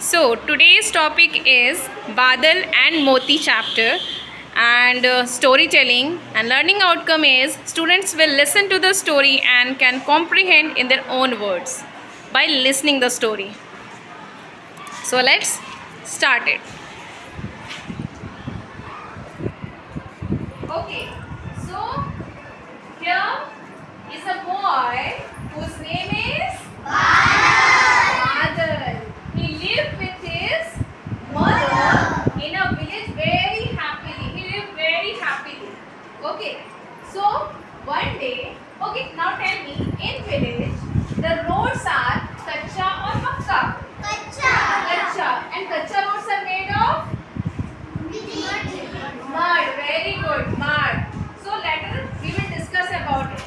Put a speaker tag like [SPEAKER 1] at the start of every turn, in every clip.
[SPEAKER 1] So today's topic is Badal and Moti chapter, and storytelling and learning outcome is students will listen to the story and can comprehend in their own words by listening the story. So let's start it. Okay, so here is a boy whose name is Badal. He lived with his mother in a village very happily. He lived very happily. Okay, so one day, okay, now tell me, in village, the roads are kacha or pakka? Kacha. And kacha roads are made of mud. Very good, mud. So later we will discuss about it.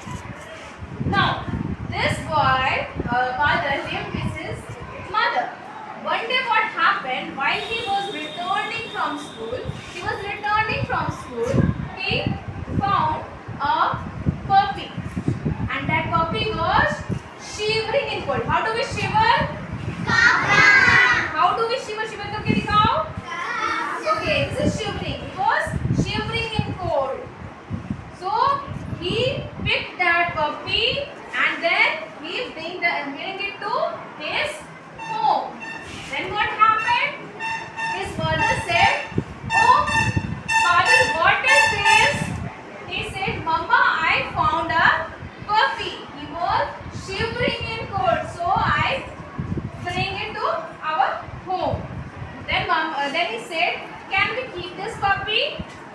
[SPEAKER 1] Now, this boy, father, lived with his mother. One day what happened, while he was returning from school, he found a puppy. And that puppy was shivering in cold. How do we shiver? How do we shiver? Shiver करके दिखाओ. Okay, this is shivering. He was shivering in cold. So he picked that puppy and then he bring it to his home. Then what happened? His mother said, "Oh, father, what is this?" He said, "Mama, I found a puppy. He was shivering in cold, so I bring it to our home." Then he said, "Can we keep this puppy?"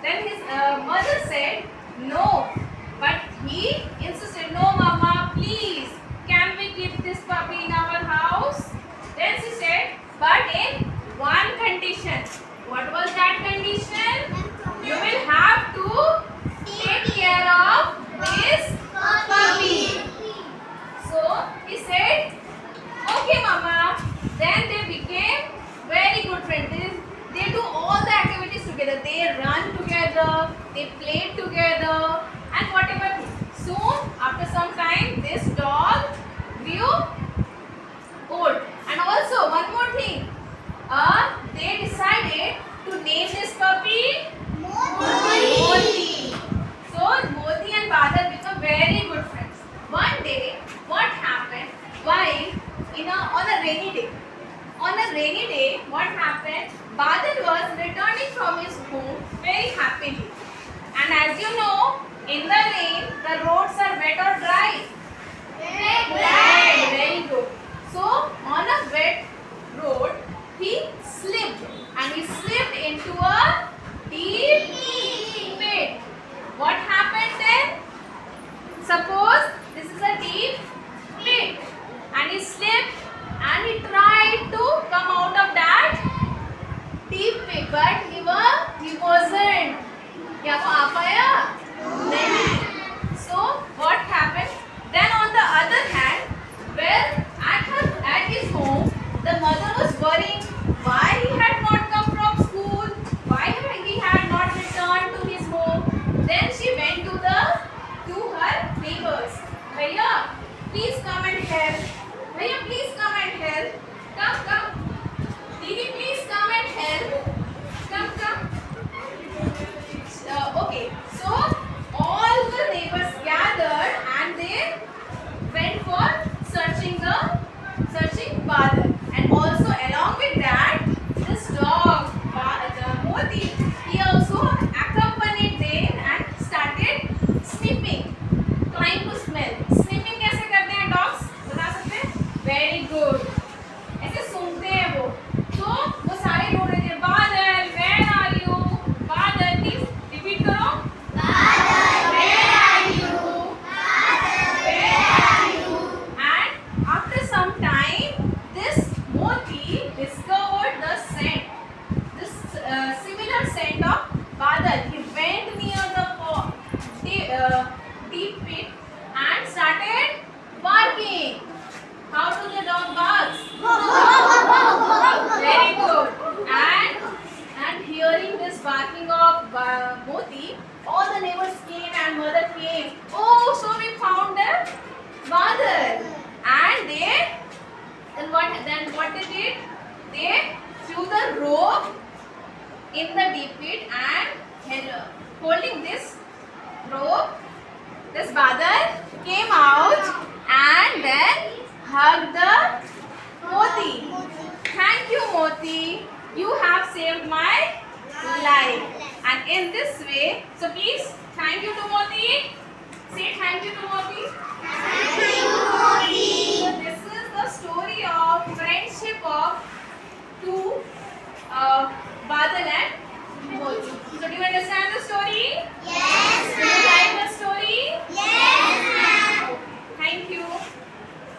[SPEAKER 1] Then his mother said, "No." But he insisted, "No, Mama, please. Can we keep this puppy in our house?" Then she said, "But in one condition." What was that condition? You will have to take care of this puppy. So he said, "Okay, Mama." Then they became very good friends. They do all the activities together. They run together. They play together. And whatever. Soon, after some time, this dog grew old. And also, one more thing. They decided to name this puppy Moti. So, Moti and Badal become very good friends. One day, what happened? While on a rainy day, what happened? Badal was returning from his home very happily. And as you know, in the rain, the roads are wet or dry? Wet. Very good. So, on a wet road, he slipped. And he slipped into a deep pit. What happened then? Suppose this is a deep pit. And he slipped and he tried to come out of that deep pit. But he wasn't. क्या वो आ पाया? नहीं. So what happened? Then on the other hand, at his home, the mother was worrying why he had not come from school, why he had not returned to his home. Then she went to her neighbors. Bhaiya, please come and help. Bhaiya, please come and help. Come. Didi, please come and help. Come. Okay, so all the neighbors gathered and they went for searching Badal. And also along with that, this dog, Moti, he also accompanied them and started sniffing, trying to smell. Sniffing कैसे करते हैं dogs? बता सकते हैं? Very good. ऐसे सूंघते हैं वो. तो वो सारे ढूंढ रहे थे. Badal, where are you? Badal, please repeat करो. Badal, where are you? Badal, where are you? And after some time, this Moti discovered the scent, this similar scent of Badal. He went near the deep pit and started barking. How do the dog barks? Very good. And hearing this barking of Moti, all the neighbors came and mother came. Oh, so we found the Badal. And then what they did? They holding this rope, this Badal came out and then hugged the Moti. Thank you, Moti. You have saved my life. And in this way, so please thank you to Moti. Say thank you to Moti.
[SPEAKER 2] Thank you, Moti.
[SPEAKER 1] So this is the story of friendship of two